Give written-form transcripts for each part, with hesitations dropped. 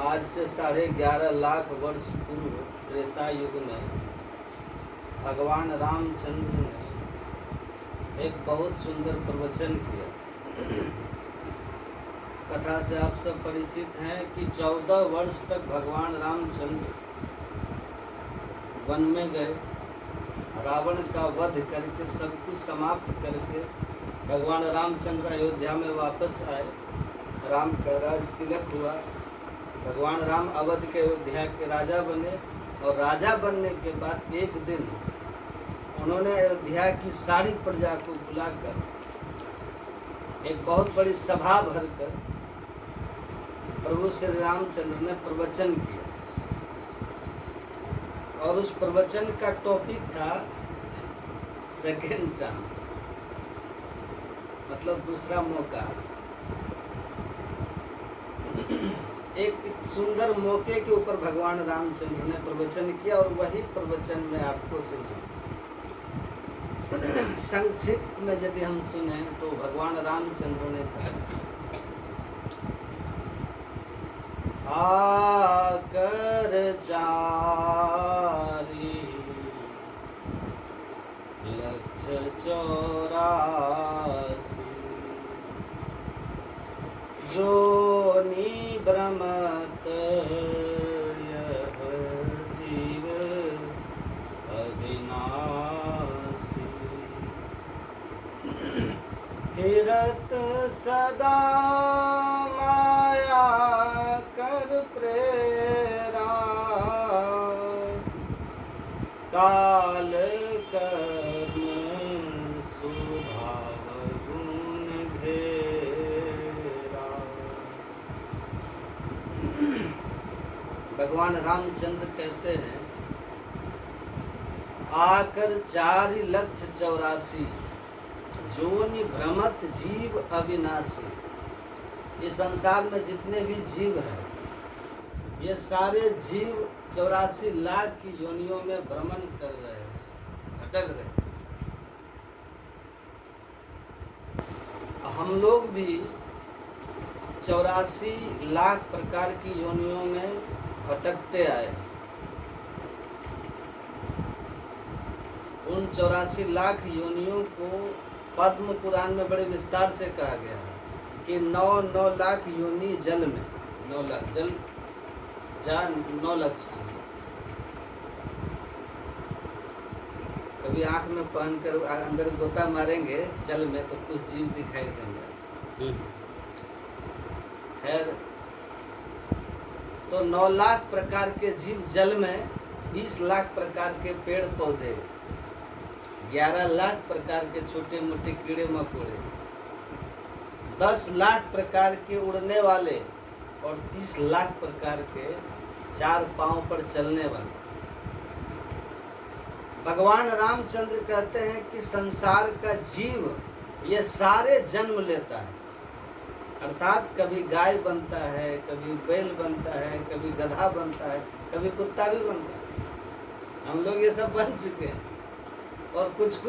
आज से 11.5 लाख वर्ष पूर्व त्रेता युग में भगवान रामचंद्र ने एक बहुत सुंदर प्रवचन किया। कथा से आप सब परिचित हैं कि 14 वर्ष तक भगवान रामचंद्र वन में गए, रावण का वध करके सब कुछ समाप्त करके भगवान रामचंद्र अयोध्या में वापस आए। राम का राज तिलक हुआ, भगवान राम अवध के अयोध्या के राजा बने और राजा बनने के बाद एक दिन उन्होंने अयोध्या की सारी प्रजा को बुलाकर एक बहुत बड़ी सभा भरकर प्रभु श्री रामचंद्र ने प्रवचन किया और उस प्रवचन का टॉपिक था सेकेंड चांस, मतलब दूसरा मौका। एक सुंदर मौके के ऊपर भगवान रामचंद्र ने प्रवचन किया और वही प्रवचन मैं आपको सुना। संक्षिप्त में यदि हम सुने तो भगवान रामचंद्र ने कहा, आकर चारी लक्ष 84 जो भ्रमत यह जीव अविनाशी, फिरत सदा माया कर प्रेरा, काल कर्म स्वभाव गुण घेरा। भगवान रामचंद्र कहते हैं, आकर 4,84,000 जोनि भ्रमत जीव अविनाशी। इस संसार में जितने भी जीव हैं, ये सारे जीव 84 लाख की योनियों में भ्रमण कर रहे हैं, भटक रहे हैं। हम लोग भी 84 लाख प्रकार की योनियों में भटकते आए। उन 84 लाख योनियों को पद्म पुराण में बड़े विस्तार से कहा गया है कि 9 लाख योनि जल में, 9 लाख जल जा 9 लाख। कभी आँख में पहन कर अंदर गोता मारेंगे जल में तो कुछ जीव दिखाई देंगे। खैर, तो 9 लाख प्रकार के जीव जल में, 20 लाख प्रकार के पेड़ पौधे, 11 लाख प्रकार के छोटे मोटे कीड़े मकोड़े, 10 लाख प्रकार के उड़ने वाले और 30 लाख प्रकार के 4 पांव पर चलने वाले। भगवान रामचंद्र कहते हैं कि संसार का जीव ये सारे जन्म लेता है, अर्थात कभी गाय बनता है, कभी बैल बनता है, कभी गधा बनता है, कभी कुत्ता भी बनता है। हम लोग ये सब बन चुके हैं। और कुछ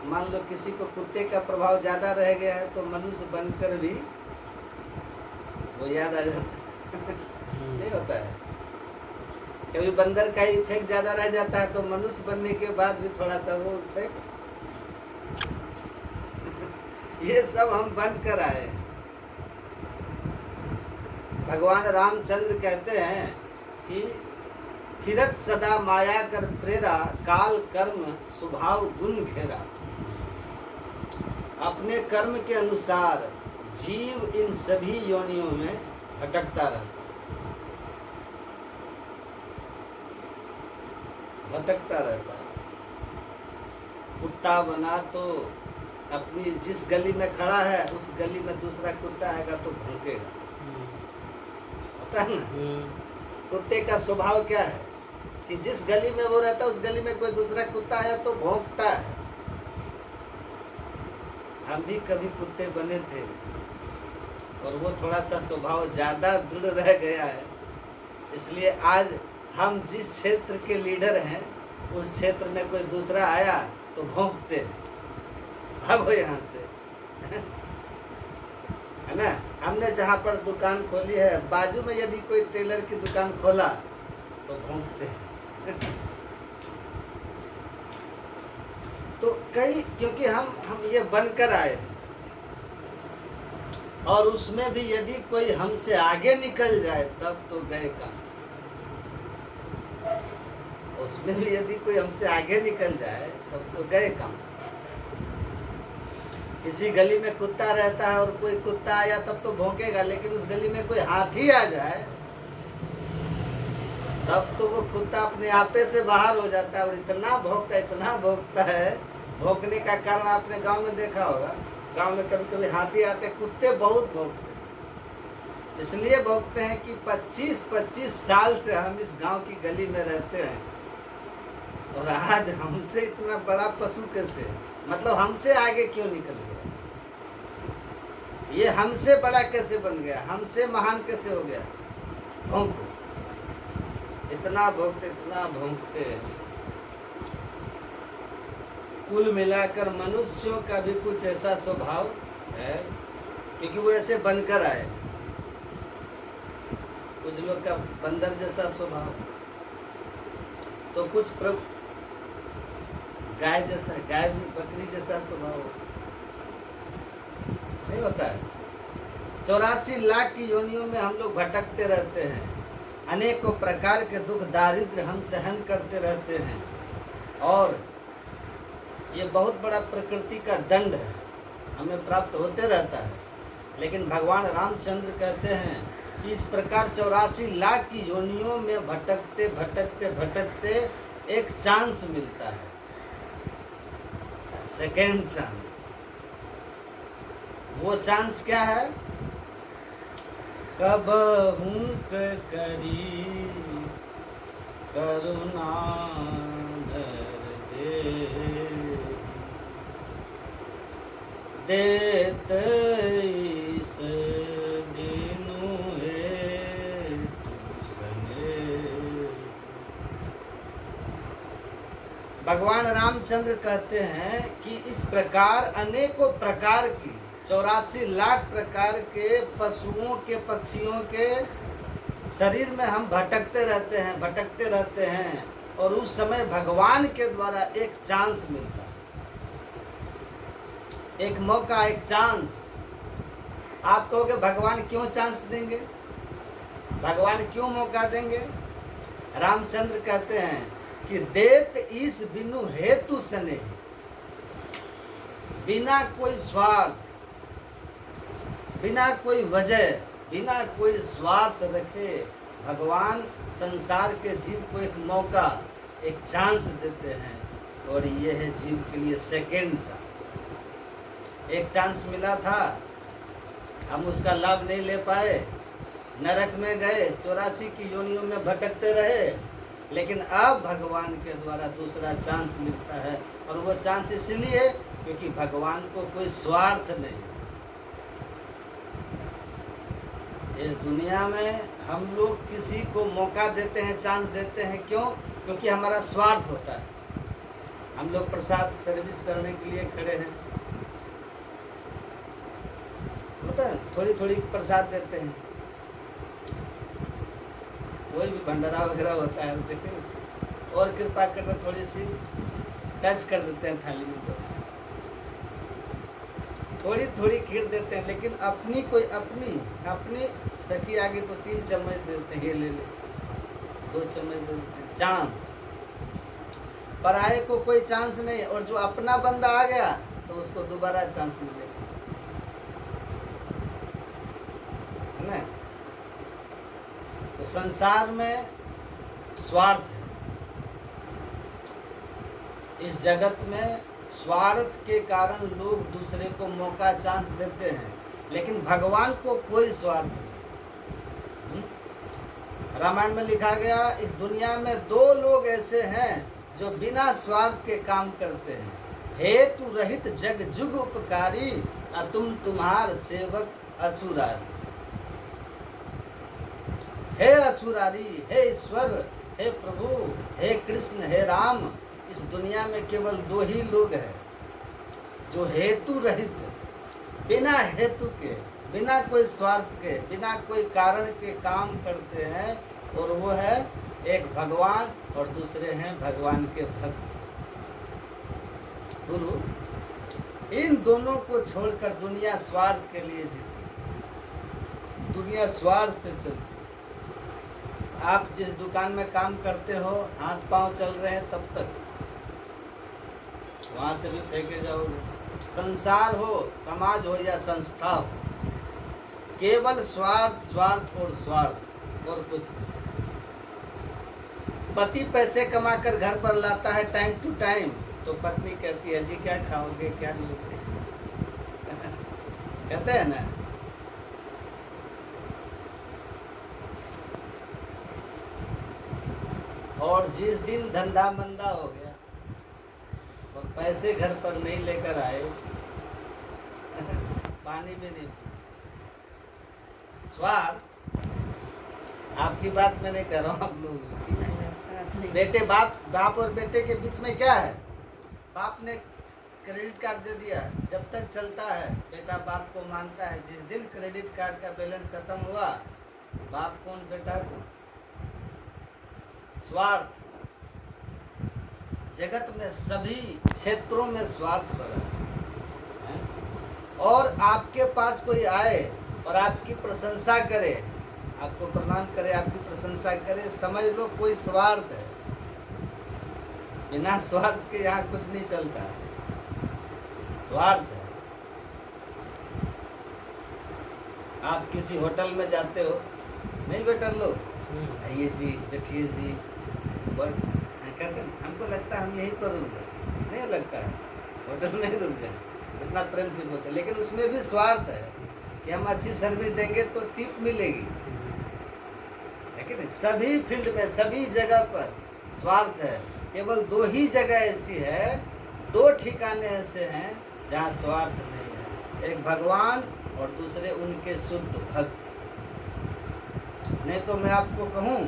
मान लो किसी को कुत्ते का प्रभाव ज़्यादा रह गया है तो मनुष्य बनकर भी वो याद आ जाता है। नहीं होता है। कभी बंदर का इफेक्ट ज़्यादा रह जाता है तो मनुष्य बनने के बाद भी थोड़ा सा वो इफेक्ट ये सब हम बन कर आए। भगवान रामचंद्र कहते हैं कि फिरत सदा माया कर प्रेरा, काल कर्म स्वभाव गुण घेरा। अपने कर्म के अनुसार जीव इन सभी योनियों में भटकता रहता है। कुत्ता बना तो अपनी जिस गली में खड़ा है उस गली में दूसरा कुत्ता आएगा तो भौंकेगा, होता है ना। कुत्ते का स्वभाव क्या है कि जिस गली में वो रहता है उस गली में कोई दूसरा कुत्ता आया तो भौंकता है। हम भी कभी कुत्ते बने थे और वो थोड़ा सा स्वभाव ज़्यादा दृढ़ रह गया है, इसलिए आज हम जिस क्षेत्र के लीडर हैं उस क्षेत्र में कोई दूसरा आया तो भौंकते हैं, भागो यहाँ से, है ना। हमने जहाँ पर दुकान खोली है, बाजू में यदि कोई टेलर की दुकान खोला तो भौंकते हैं। तो कई, क्योंकि हम ये बनकर आए, और उसमें भी यदि कोई हमसे आगे निकल जाए तब तो गए काम। उसमें भी यदि कोई हमसे आगे निकल जाए तब तो गए काम। किसी गली में कुत्ता रहता है और कोई कुत्ता आया तब तो भौंकेगा, लेकिन उस गली में कोई हाथी आ जाए तब तो वो कुत्ता अपने आपे से बाहर हो जाता है और इतना भौंकता है। भौंकने का कारण आपने गांव में देखा होगा, गांव में कभी कभी हाथी आते, कुत्ते बहुत भौंकते। इसलिए भौंकते हैं कि 25-25 साल से हम इस गांव की गली में रहते हैं, और आज हमसे इतना बड़ा पशु कैसे, मतलब हमसे आगे क्यों निकल गया, ये हमसे बड़ा कैसे बन गया, हमसे महान कैसे हो गया। भौंको, इतना भौंकते हैं। कुल मिलाकर मनुष्यों का भी कुछ ऐसा स्वभाव है, क्योंकि वो ऐसे बनकर आए। कुछ लोग का बंदर जैसा स्वभाव, तो कुछ गाय जैसा, गाय भी बकरी जैसा स्वभाव नहीं होता है। 84 लाख की योनियों में हम लोग भटकते रहते हैं, अनेकों प्रकार के दुख दारिद्र्य हम सहन करते रहते हैं, और ये बहुत बड़ा प्रकृति का दंड है, हमें प्राप्त होते रहता है। लेकिन भगवान रामचंद्र कहते हैं कि इस प्रकार 84 लाख की योनियों में भटकते भटकते भटकते एक चांस मिलता है, सेकेंड चांस। वो चांस क्या है? कबहू करी करुणा देत इस दिनु भगवान रामचंद्र कहते हैं कि इस प्रकार अनेकों प्रकार की 84 लाख प्रकार के पशुओं के, पक्षियों के शरीर में हम भटकते रहते हैं, और उस समय भगवान के द्वारा एक चांस मिलता है, एक मौका, एक चांस। आप कहोगे भगवान क्यों चांस देंगे, भगवान क्यों मौका देंगे? रामचंद्र कहते हैं कि देत इस बिनु हेतु सने, बिना कोई स्वार्थ, बिना कोई वजह, बिना कोई स्वार्थ रखे भगवान संसार के जीव को एक मौका, एक चांस देते हैं, और ये है जीव के लिए सेकेंड चांस। एक चांस मिला था, हम उसका लाभ नहीं ले पाए, नरक में गए, 84 की योनियों में भटकते रहे, लेकिन अब भगवान के द्वारा दूसरा चांस मिलता है, और वो चांस इसलिए क्योंकि भगवान को कोई स्वार्थ नहीं। इस दुनिया में हम लोग किसी को मौका देते हैं, चांस देते हैं, क्यों? क्योंकि हमारा स्वार्थ होता है। हम लोग प्रसाद सर्विस करने के लिए खड़े हैं, होता है, थोड़ी थोड़ी प्रसाद देते हैं, कोई भी भंडारा वगैरह होता है देते, और कृपा करके थोड़ी सी टच कर देते हैं थाली में, बस थोड़ी थोड़ी खीर देते हैं, लेकिन अपनी कोई अपनी सखी आगे तो 3 चम्मच देते हैं, ये ले ले, 2 चम्मच देते हैं, चांस। पराये को कोई चांस नहीं, और जो अपना बंदा आ गया तो उसको दोबारा चांस मिलेगा, है ना? तो संसार में स्वार्थ है, इस जगत में स्वार्थ के कारण लोग दूसरे को मौका, चांस देते हैं, लेकिन भगवान को कोई स्वार्थ नहीं। रामायण में लिखा गया, इस दुनिया में 2 लोग ऐसे हैं जो बिना स्वार्थ के काम करते हैं, हेतु रहित जग जुग उपकारी, तुम तुम्हार सेवक असुरारी। हे असुरारी, हे ईश्वर, हे प्रभु, हे कृष्ण, हे राम, इस दुनिया में केवल 2 ही लोग हैं जो हेतु रहित, बिना हेतु के, बिना कोई स्वार्थ के, बिना कोई कारण के काम करते हैं, और वो है एक भगवान और दूसरे हैं भगवान के भक्त गुरु। इन दोनों को छोड़कर दुनिया स्वार्थ के लिए जीती, दुनिया स्वार्थ से चलती। आप जिस दुकान में काम करते हो, हाथ पांव चल रहे हैं तब तक, वहां से भी फेंके जाओगे। संसार हो, समाज हो या संस्था हो, केवल स्वार्थ स्वार्थ और स्वार्थ, और कुछ नहीं। पति पैसे कमाकर घर पर लाता है टाइम टू टाइम, तो पत्नी कहती है जी क्या खाओगे, क्या लोगे कहते हैं ना। और जिस दिन धंधा मंदा हो गया और पैसे घर पर नहीं लेकर आए, पानी भी नहीं पी। स्वार्थ, आपकी बात मैं नहीं कर रहा हूँ, आप लोग बेटे बाप और बेटे के बीच में क्या है? बाप ने क्रेडिट कार्ड दे दिया, जब तक चलता है बेटा बाप को मानता है। जिस दिन क्रेडिट कार्ड का बैलेंस खत्म हुआ, बाप कौन बेटा कौन? स्वार्थ। जगत में सभी क्षेत्रों में स्वार्थ भरा है। और आपके पास कोई आए और आपकी प्रशंसा करे, आपको प्रणाम करे, आपकी प्रशंसा करे, समझ लो कोई स्वार्थ है। बिना स्वार्थ के यहाँ कुछ नहीं चलता, स्वार्थ है। आप किसी होटल में जाते हो, नहीं बेटा लोग आइए जी, बैठिए जी, बट कहते हमको लगता है हम यहीं पर रुक जाए, नहीं लगता है होटल में ही रुक जाए, इतना प्रेम से बोलते। लेकिन उसमें भी स्वार्थ है कि हम अच्छी सर्विस देंगे तो टिप मिलेगी, लेकिन सभी फील्ड में, सभी जगह पर स्वार्थ है। केवल दो ही जगह ऐसी है, दो ठिकाने ऐसे हैं जहाँ स्वार्थ नहीं है, एक भगवान और दूसरे उनके शुद्ध भक्त। नहीं तो मैं आपको कहूँ,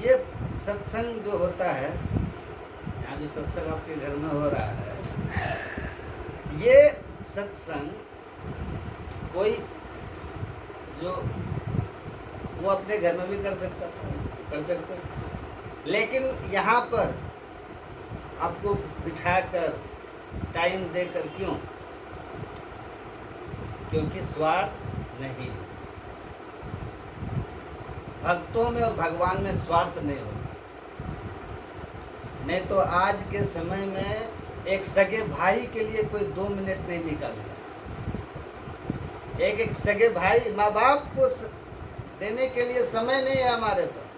ये सत्संग जो होता है, यहाँ जो सत्संग आपके घर में हो रहा है, ये सत्संग कोई जो वो अपने घर में भी कर सकता था, कर सकता, लेकिन यहाँ पर आपको बिठाकर टाइम देकर, क्यों? क्योंकि स्वार्थ नहीं। भक्तों में और भगवान में स्वार्थ नहीं होता। नहीं तो आज के समय में एक सगे भाई के लिए कोई 2 मिनट नहीं निकालेगा। एक सगे भाई, माँ बाप को देने के लिए समय नहीं है हमारे पास।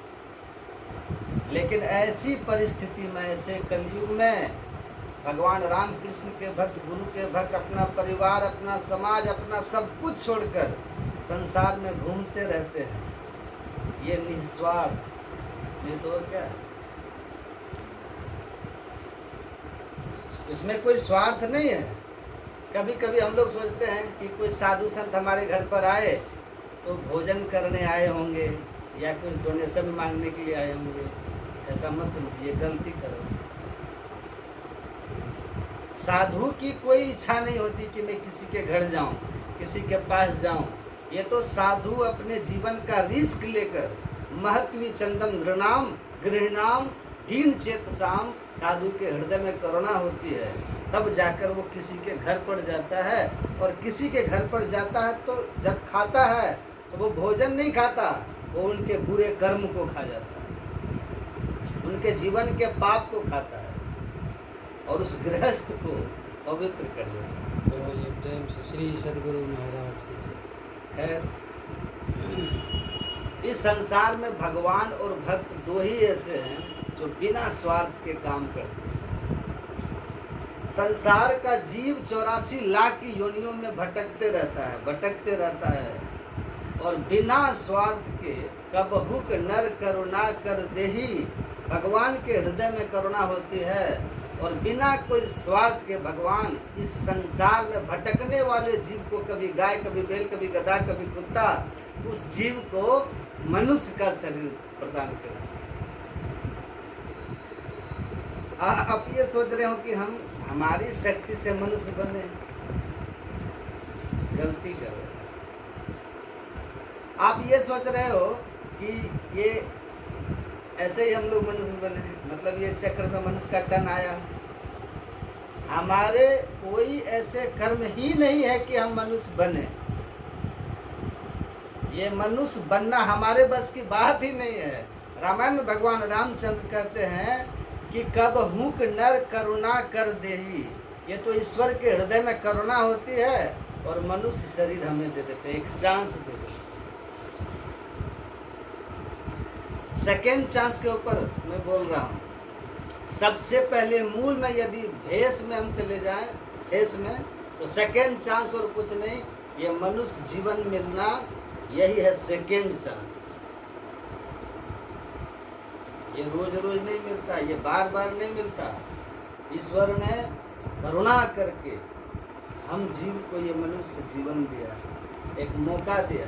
लेकिन ऐसी परिस्थिति में, ऐसे कलयुग में, भगवान राम कृष्ण के भक्त, गुरु के भक्त, अपना परिवार, अपना समाज, अपना सब कुछ छोड़कर संसार में घूमते रहते हैं। ये निस्वार्थ, नहीं तो और क्या है? इसमें कोई स्वार्थ नहीं है। कभी कभी हम लोग सोचते हैं कि कोई साधु संत हमारे घर पर आए तो भोजन करने आए होंगे या कुछ डोनेशन मांगने के लिए आए होंगे। ऐसा मत समझिए, गलती करो। साधु की कोई इच्छा नहीं होती कि मैं किसी के घर जाऊं, किसी के पास जाऊं। ये तो साधु अपने जीवन का रिस्क लेकर, महत्वी चंदम नृणाम गृहणाम दीन चेतसाम, साधु के हृदय में करुणा होती है, तब जाकर वो किसी के घर पर जाता है। और किसी के घर पर जाता है तो जब खाता है तो वो भोजन नहीं खाता, वो उनके बुरे कर्म को खा जाता है, उनके जीवन के पाप को खाता है और उस गृहस्थ को पवित्र कर देता है। प्रेम से श्री सद्गुरु महाराज खैर, इस संसार में भगवान और भक्त दो ही ऐसे हैं जो बिना स्वार्थ के काम करते हैं। संसार का जीव 84 लाख की योनियों में भटकते रहता है और बिना स्वार्थ के कबहुक नर करुणा कर देही। भगवान के हृदय में करुणा होती है और बिना कोई स्वार्थ के भगवान इस संसार में भटकने वाले जीव को, कभी गाय, कभी बैल, कभी गधा, कभी कुत्ता, उस जीव को मनुष्य का शरीर प्रदान करते हैं। आप ये सोच रहे हो कि हम हमारी शक्ति से मनुष्य बने, गलती कर रहे हैं। आप ये सोच रहे हो कि ये ऐसे ही हम लोग मनुष्य बने हैं, मतलब ये चक्र में मनुष्य का टन आया। हमारे कोई ऐसे कर्म ही नहीं है कि हम मनुष्य बने। ये मनुष्य बनना हमारे बस की बात ही नहीं है। रामायण में भगवान रामचंद्र कहते हैं कि कब हुक नर करुणा कर देही। ये तो ईश्वर के हृदय में करुणा होती है और मनुष्य शरीर हमें दे देते हैं, एक चांस दे देते। सेकेंड चांस के ऊपर मैं बोल रहा हूँ। सबसे पहले मूल में यदि भेष में हम चले जाएं, भेष में, तो सेकेंड चांस और कुछ नहीं, ये मनुष्य जीवन मिलना यही है सेकेंड चांस। ये रोज रोज नहीं मिलता, ये बार बार नहीं मिलता। ईश्वर ने करुणा करके हम जीव को ये मनुष्य जीवन दिया, एक मौका दिया।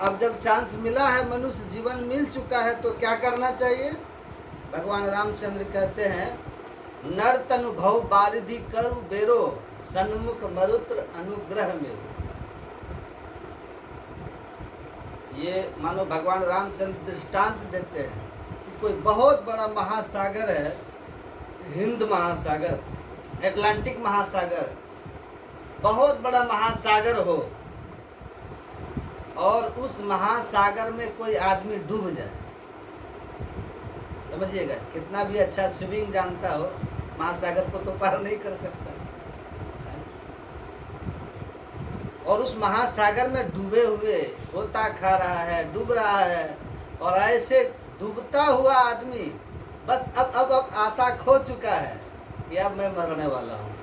अब जब चांस मिला है, मनुष्य जीवन मिल चुका है, तो क्या करना चाहिए? भगवान रामचंद्र कहते हैं, नर तनु भव बारिधि करु बेरो, सन्मुख मरुत्र अनुग्रह मेरो। ये मानो भगवान रामचंद्र दृष्टांत देते हैं कि कोई बहुत बड़ा महासागर है, हिंद महासागर, अटलांटिक महासागर, बहुत बड़ा महासागर हो और उस महासागर में कोई आदमी डूब जाए, समझिएगा, कितना भी अच्छा स्विमिंग जानता हो, महासागर को तो पार नहीं कर सकता। और उस महासागर में डूबे हुए गोता खा रहा है, डूब रहा है, और ऐसे डूबता हुआ आदमी बस अब आशा खो चुका है कि अब मैं मरने वाला हूँ।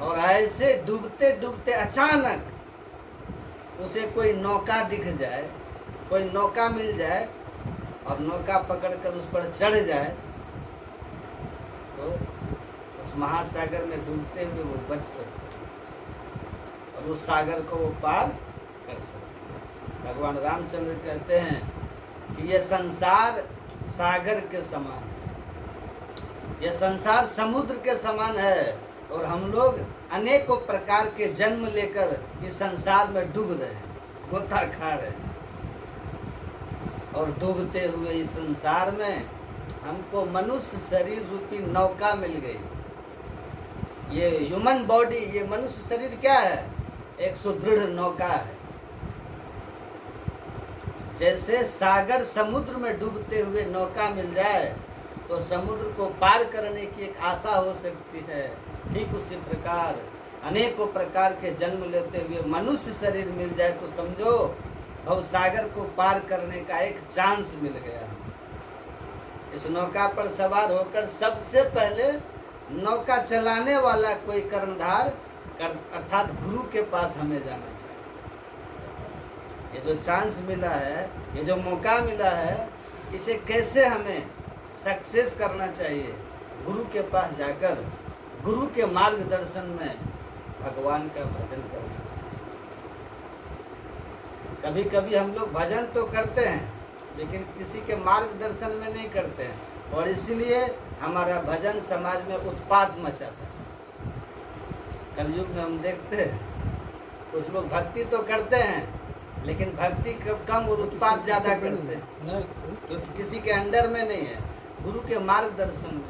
और ऐसे डूबते डूबते अचानक उसे कोई नौका दिख जाए, कोई नौका मिल जाए और नौका पकड़कर उस पर चढ़ जाए, तो उस महासागर में डूबते हुए वो बच सकते और उस सागर को वो पार कर सकते। भगवान रामचंद्र कहते हैं कि यह संसार सागर के समान है, यह संसार समुद्र के समान है, और हम लोग अनेकों प्रकार के जन्म लेकर इस संसार में डूब रहे हैं, गोता खा रहे हैं। और डूबते हुए इस संसार में हमको मनुष्य शरीर रूपी नौका मिल गई। ये ह्यूमन बॉडी, ये मनुष्य शरीर क्या है? एक सुदृढ़ नौका है। जैसे सागर समुद्र में डूबते हुए नौका मिल जाए तो समुद्र को पार करने की एक आशा हो सकती है, ठीक उसी प्रकार अनेकों प्रकार के जन्म लेते हुए मनुष्य शरीर मिल जाए तो समझो भव सागर को पार करने का एक चांस मिल गया। इस नौका पर सवार होकर सबसे पहले नौका चलाने वाला कोई कर्णधार अर्थात गुरु के पास हमें जाना चाहिए। ये जो चांस मिला है, ये जो मौका मिला है, इसे कैसे हमें सक्सेस करना चाहिए? गुरु के पास जाकर गुरु के मार्गदर्शन में भगवान का भजन करना चाहिए। कभी कभी हम लोग भजन तो करते हैं लेकिन किसी के मार्गदर्शन में नहीं करते हैं, और इसीलिए हमारा भजन समाज में उत्पात मचाता है। कलयुग में हम देखते हैं कुछ लोग भक्ति तो करते हैं लेकिन भक्ति कम और उत्पात ज़्यादा करते हैं, क्योंकि किसी के अंडर में नहीं है, गुरु के मार्गदर्शन में,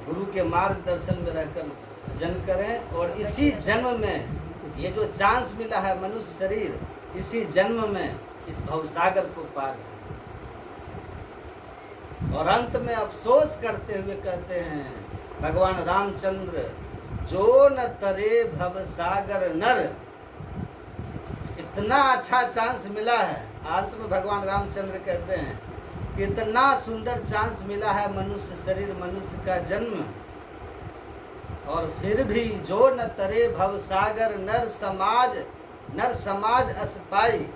गुरु के मार्गदर्शन में रहकर भजन करें। और इसी जन्म में ये जो चांस मिला है मनुष्य शरीर, इसी जन्म में इस भवसागर को पार करें। और अंत में अफसोस करते हुए कहते हैं भगवान रामचंद्र, जो न तरे भवसागर नर। इतना अच्छा चांस मिला है, अंत में भगवान रामचंद्र कहते हैं कि इतना सुंदर चांस मिला है मनुष्य शरीर, मनुष्य का जन्म, और फिर भी जो न तरे भवसागर नर समाज अस्पाई,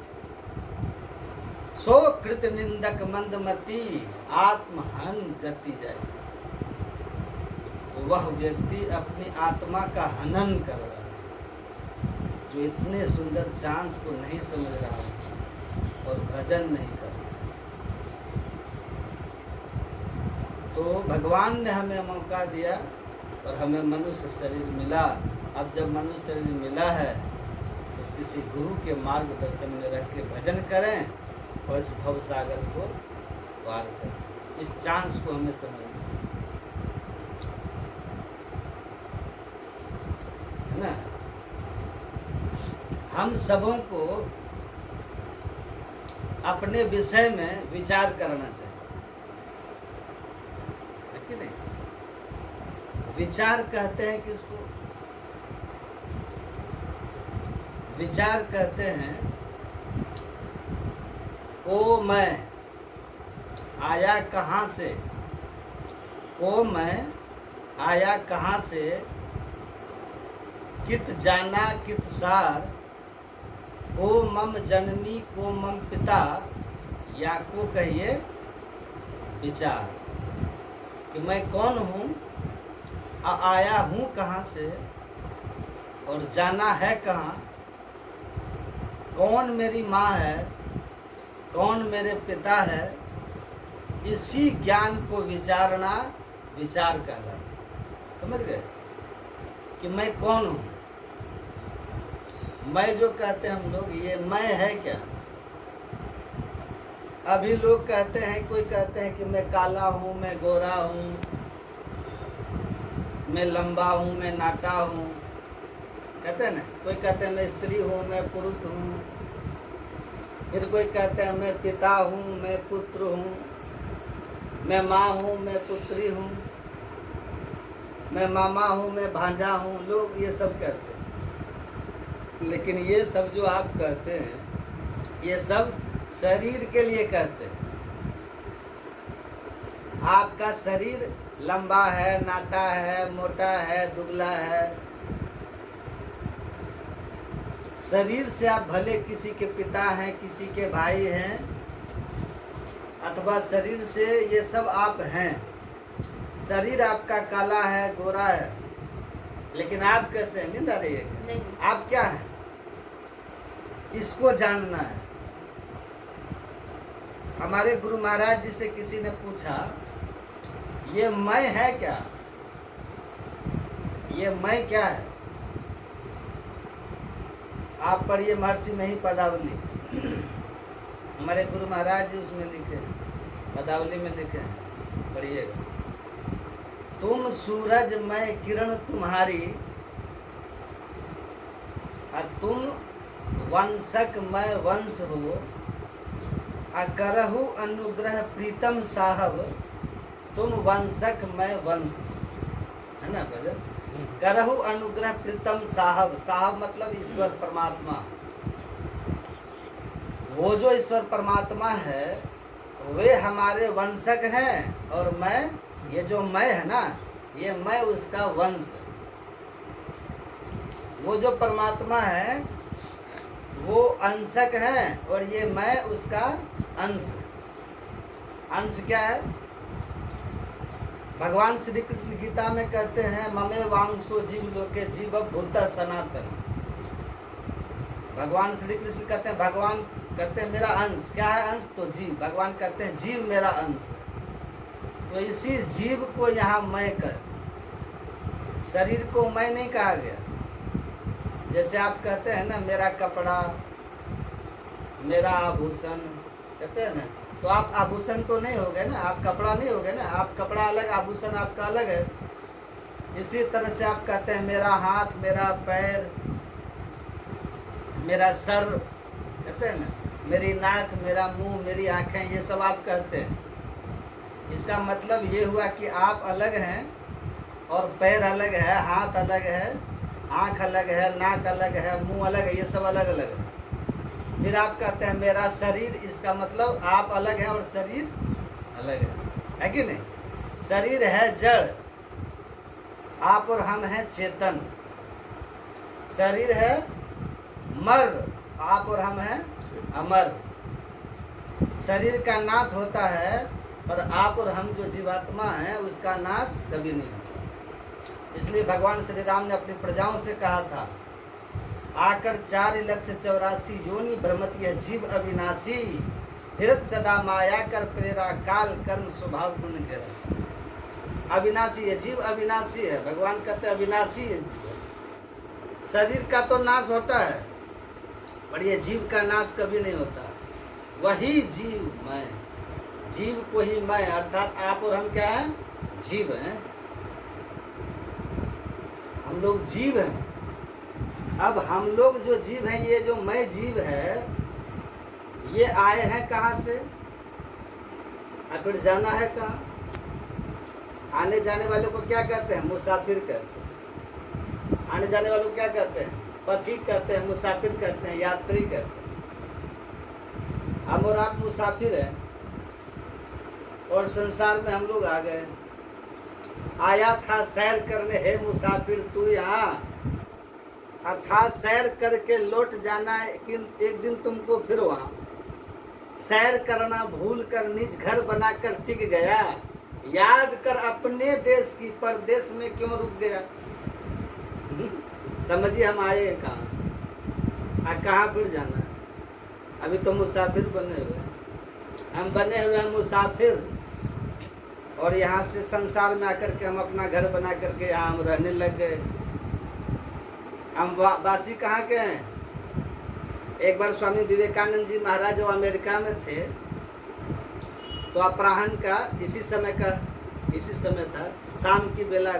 सो कृत निंदक मंदमती आत्महन गति जाए। वह व्यक्ति अपनी आत्मा का हनन कर रहा है जो इतने सुंदर चांस को नहीं समझ रहा है और भजन नहीं कर रहा। तो भगवान ने हमें मौका दिया और हमें मनुष्य शरीर मिला। अब जब मनुष्य शरीर मिला है किसी गुरु के मार्गदर्शन में रह के भजन करें और इस भव सागर को पार करें। इस चांस को हमें समझना चाहिए, है ना। हम सबों को अपने विषय में विचार करना चाहिए, है कि नहीं। विचार कहते हैं किसको? विचार कहते हैं को मैं आया कहाँ से, को मैं आया कहाँ से, कित जाना कित सार, को मम जननी को मम पिता, या को कहिए विचार कि मैं कौन हूँ, आया हूँ कहाँ से और जाना है कहाँ, कौन मेरी माँ है, कौन मेरे पिता है। इसी ज्ञान को विचारना विचार कहलाता है। समझ गए कि मैं कौन हूँ। मैं जो कहते हैं हम लोग, ये मैं है क्या? अभी लोग कहते हैं, कोई कहते हैं कि मैं काला हूँ, मैं गोरा हूँ, मैं लंबा हूँ, मैं नाटा हूँ, कहते हैं ना। कोई कहते हैं मैं स्त्री हूँ, मैं पुरुष हूँ। फिर कोई कहते हैं मैं पिता हूँ, मैं पुत्र हूँ, मैं माँ हूँ, मैं पुत्री हूँ, मैं मामा हूँ, मैं भांजा हूँ। लोग ये सब कहते हैं, लेकिन ये सब जो आप कहते हैं ये सब शरीर के लिए कहते हैं। आपका शरीर लंबा है, नाटा है, मोटा है, दुबला है। शरीर से आप भले किसी के पिता हैं, किसी के भाई हैं, अथवा शरीर से ये सब आप हैं। शरीर आपका काला है, गोरा है, लेकिन आप कैसे हैं? नींद आ रही है? नहीं। आप क्या हैं? इसको जानना है। हमारे गुरु महाराज जी से किसी ने पूछा, ये मैं है क्या? ये मैं क्या है? आप पढ़िए महर्षि में ही पदावली, हमारे गुरु महाराज जी उसमें लिखे, पदावली में लिखे हैं, पढ़िएगा। तुम सूरज मैं किरण तुम्हारी, तुम वंशक मैं वंश हो, करहु अनुग्रह प्रीतम साहब, तुम वंशक मैं वंश, है ना भजन। करहु अनुग्रह प्रीतम साहब, साहब मतलब ईश्वर परमात्मा। वो जो ईश्वर परमात्मा है वे हमारे वंशक हैं, और मैं, ये जो मैं है ना, ये मैं उसका वंश। वो जो परमात्मा है वो अंशक है, और ये मैं उसका अंश। अंश क्या है? भगवान श्री कृष्ण गीता में कहते हैं, ममे वांशो जीव लोके जीव भूत सनातन। भगवान श्री कृष्ण कहते हैं, भगवान कहते हैं मेरा अंश। क्या है अंश? तो जीव। भगवान कहते हैं जीव मेरा अंश। तो इसी जीव को यहाँ मैं कर, शरीर को मैं नहीं कहा गया। जैसे आप कहते हैं ना मेरा कपड़ा, मेरा आभूषण, कहते हैं ना, तो आप आभूषण तो नहीं हो गए ना, आप कपड़ा नहीं हो गए ना। आप कपड़ा अलग, आभूषण आपका अलग है। इसी तरह से आप कहते हैं मेरा हाथ, मेरा पैर, मेरा सर, कहते हैं ना, मेरी नाक, मेरा मुंह, मेरी आँखें, ये सब आप कहते हैं। इसका मतलब ये हुआ कि आप अलग हैं, और पैर अलग है, हाथ अलग है, आँख अलग है, नाक अलग है, मुंह अलग है, ये सब अलग अलग है। फिर आप कहते हैं मेरा शरीर, इसका मतलब आप अलग हैं और शरीर अलग है कि नहीं? शरीर है जड़, आप और हम हैं चेतन। शरीर है मर, आप और हम हैं अमर। शरीर का नाश होता है, और आप और हम जो जीवात्मा हैं उसका नाश कभी नहीं होता। इसलिए भगवान श्री राम ने अपनी प्रजाओं से कहा था, आकर 4,84,000 योनि भ्रमति है जीव अविनाशी, फिरत सदा माया कर प्रेरा, काल कर्म स्वभाव गुण गिरा। अविनाशी है जीव, अविनाशी है। भगवान कहते हैं अविनाशी है जीव। शरीर का तो नाश होता है, पर ये जीव का नाश कभी नहीं होता। वही जीव मैं, जीव को ही मैं, अर्थात आप और हम क्या हैं? जीव हैं। हम लोग जीव हैं। अब हम लोग जो जीव हैं, ये जो मैं जीव है, ये आए हैं कहाँ से और फिर जाना है कहाँ? आने जाने वाले को क्या कहते हैं? मुसाफिर कहते हैं। आने जाने वालों को क्या कहते हैं? पथिक कहते हैं, मुसाफिर कहते हैं, यात्री कहते हैं। हम और आप मुसाफिर हैं और संसार में हम लोग आ गए। आया था सैर करने, है मुसाफिर तू यहाँ, अर्थात सैर करके लौट जाना है, एक दिन तुमको फिर वहाँ। सैर करना भूल कर निज घर बनाकर टिक गया, याद कर अपने देश की, परदेश में क्यों रुक गया? समझिए हम आए हैं कहाँ से और कहाँ फिर जाना है? अभी तो मुसाफिर बने हुए हैं, हम बने हुए हैं मुसाफिर। और यहाँ से संसार में आकर के हम अपना घर बना करके यहाँ हम रहने लग गए। हम वासी कहाँ के हैं? एक बार स्वामी विवेकानंद जी महाराज जो अमेरिका में थे, तो अपराह्न का इसी समय था, शाम की बेला